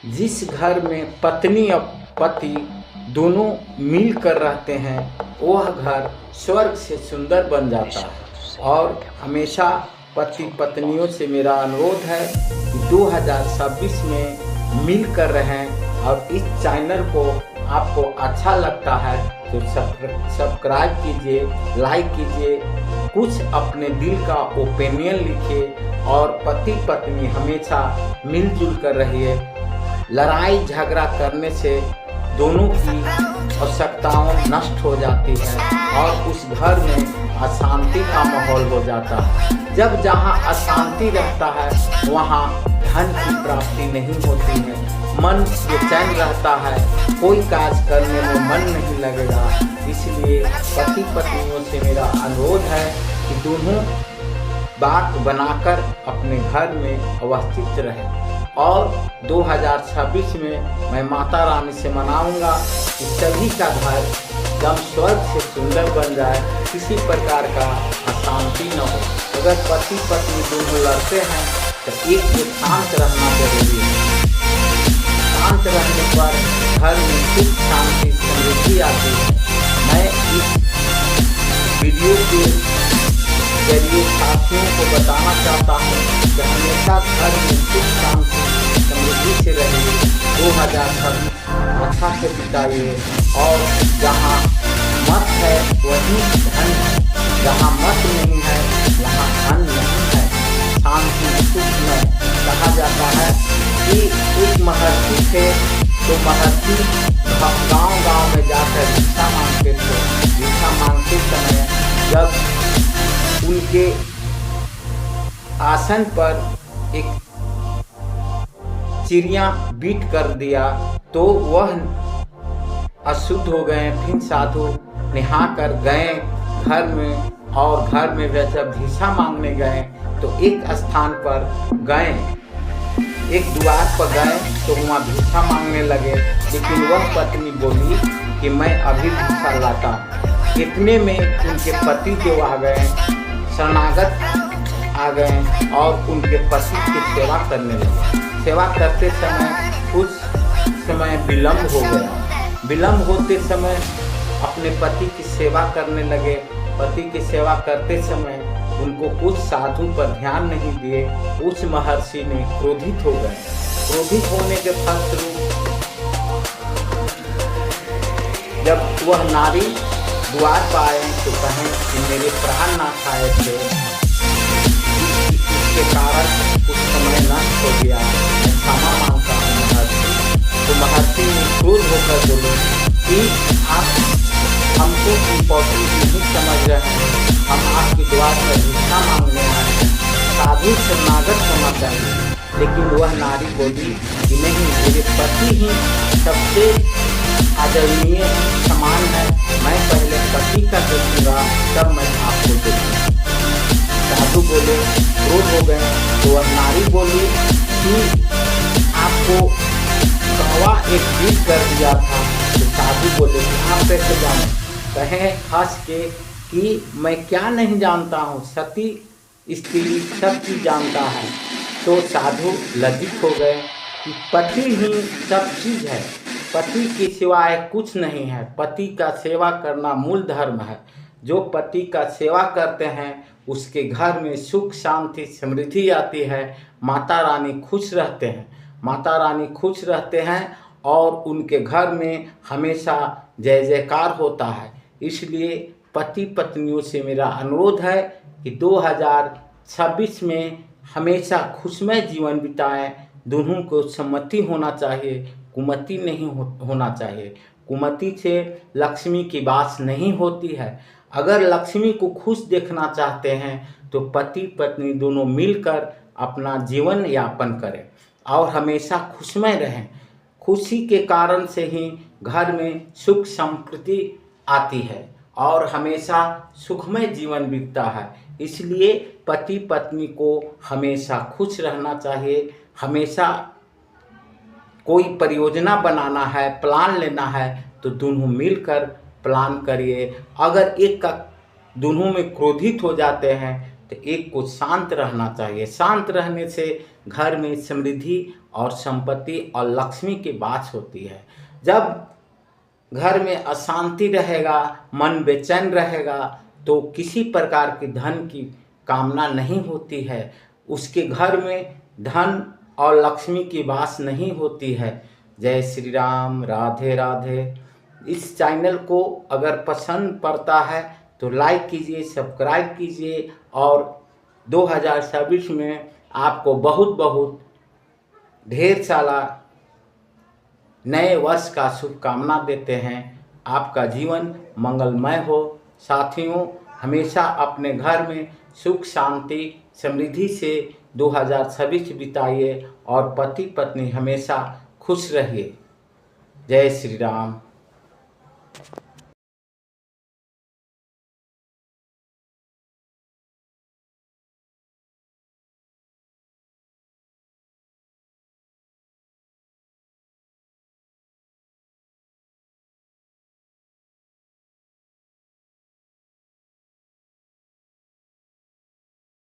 जिस घर में पत्नी और पति दोनों मिलकर रहते हैं वह घर स्वर्ग से सुंदर बन जाता है। और हमेशा पति पत्नियों से मेरा अनुरोध है कि 2026 में मिलकर रहें। और इस चैनल को आपको अच्छा लगता है तो सब्सक्राइब कीजिए, लाइक कीजिए, कुछ अपने दिल का ओपिनियन लिखिए और पति पत्नी हमेशा मिलजुल कर रहिए। लड़ाई झगड़ा करने से दोनों की आवश्यकताओं नष्ट हो जाती है और उस घर में अशांति का माहौल हो जाता है। जब जहाँ अशांति रहता है वहाँ धन की प्राप्ति नहीं होती है, मन बेचैन रहता है, कोई कार्य करने में मन नहीं लगेगा। इसलिए पति पत्नियों से मेरा अनुरोध है कि दोनों बात बनाकर अपने घर में अवस्थित रहें। और 2026 में मैं माता रानी से मनाऊंगा कि सभी का घर जब स्वर्ग से सुंदर बन जाए, किसी प्रकार का अशांति न हो। अगर पति पत्नी दोनों लड़ते हैं तो एक को शांत रहना जरूरी है। शांत रहने पर घर में सुख शांति समृद्धि आती है। मैं इस वीडियो के जरिए साथियों को बताना चाहता हूँ कि हमेशा घर में सुख शांति समृद्धि से रहिए। 2026 अच्छा से बिताइए। और जहाँ मत है वहीं धन है, जहाँ मत नहीं है वहाँ धन नहीं है। शांति सुख में कहा जाता है कि एक महर्षि थे तो महर्षि गांव में जाकर भिक्षा मांगते थे। भिक्षा मांगते समय जब उनके आसन पर एक चिड़िया बीट कर दिया तो वह अशुद्ध हो गए। फिर साधु नहा कर गए घर में और घर में जब भिक्षा मांगने गए तो एक स्थान पर गए, एक द्वार पर गए तो वहाँ भिक्षा मांगने लगे। लेकिन वह पत्नी बोली कि मैं अभी भिक्षा लाता हूँ। इतने में उनके पति जो आ गए, शरणागत आ गए और उनके पति की सेवा करने लगे। सेवा करते समय कुछ समय विलम्ब हो गया। विलम्ब होते समय अपने पति की सेवा करने लगे। पति की सेवा करते समय उनको कुछ साधु पर ध्यान नहीं दिए। उस महर्षि ने क्रोधित हो गए। क्रोधित होने के फलस्वरूप जब वह नारी द्वार पर आए तो कहें कि मेरे प्राण नाथ आए थे, इसके कारण कुछ समय नष्ट हो गया, मैं क्षमा मांगता हूँ महर्षि। तो महर्षि ने क्रोध होकर बोले कि आप हमको इम्पोर्टेंट नहीं समझ रहे हैं, हम आपके द्वार पर भिक्षा मांगने आए हैं, साधु शरणागत होना चाहिए। लेकिन वह नारी बोली कि नहीं, मेरे पति ही सबसे आदरणीय समान है, मैं पहले पति का देखूंगा तब मैं आपको देखूंगा। साधु बोले, क्रोध हो गए। तो वह नारी बोली कि आपको कौवा एक बीट कर दिया था। तो साधु बोले कि आप कैसे जाने? कहे हंस के कि मैं क्या नहीं जानता हूँ, सती स्त्री सब चीज जानता है। तो साधु लज्जित हो गए कि पति ही सब चीज है, पति के सिवाय कुछ नहीं है। पति का सेवा करना मूल धर्म है। जो पति का सेवा करते हैं उसके घर में सुख शांति समृद्धि आती है। माता रानी खुश रहते हैं, माता रानी खुश रहते हैं और उनके घर में हमेशा जय जयकार होता है। इसलिए पति पत्नियों से मेरा अनुरोध है कि 2026 में हमेशा खुशमय जीवन बिताएं। दोनों को सम्मति होना चाहिए, कुमति नहीं होना चाहिए। कुमति से लक्ष्मी की वास नहीं होती है। अगर लक्ष्मी को खुश देखना चाहते हैं तो पति पत्नी दोनों मिलकर अपना जीवन यापन करें और हमेशा खुशमय रहें। खुशी के कारण से ही घर में सुख समृद्धि आती है और हमेशा सुखमय जीवन बीतता है। इसलिए पति पत्नी को हमेशा खुश रहना चाहिए। हमेशा कोई परियोजना बनाना है, प्लान लेना है तो दोनों मिलकर प्लान करिए। अगर एक का दोनों में क्रोधित हो जाते हैं तो एक को शांत रहना चाहिए। शांत रहने से घर में समृद्धि और संपत्ति और लक्ष्मी की बात होती है। जब घर में अशांति रहेगा, मन बेचैन रहेगा, तो किसी प्रकार की धन की कामना नहीं होती है, उसके घर में धन और लक्ष्मी की वास नहीं होती है। जय श्री राम, राधे राधे। इस चैनल को अगर पसंद पड़ता है तो लाइक कीजिए, सब्सक्राइब कीजिए और 2026 में आपको बहुत बहुत ढेर सारा नए वर्ष का शुभकामना देते हैं। आपका जीवन मंगलमय हो। साथियों, हमेशा अपने घर में सुख शांति समृद्धि से 2026 बिताइए और पति पत्नी हमेशा खुश रहिए। जय श्री राम।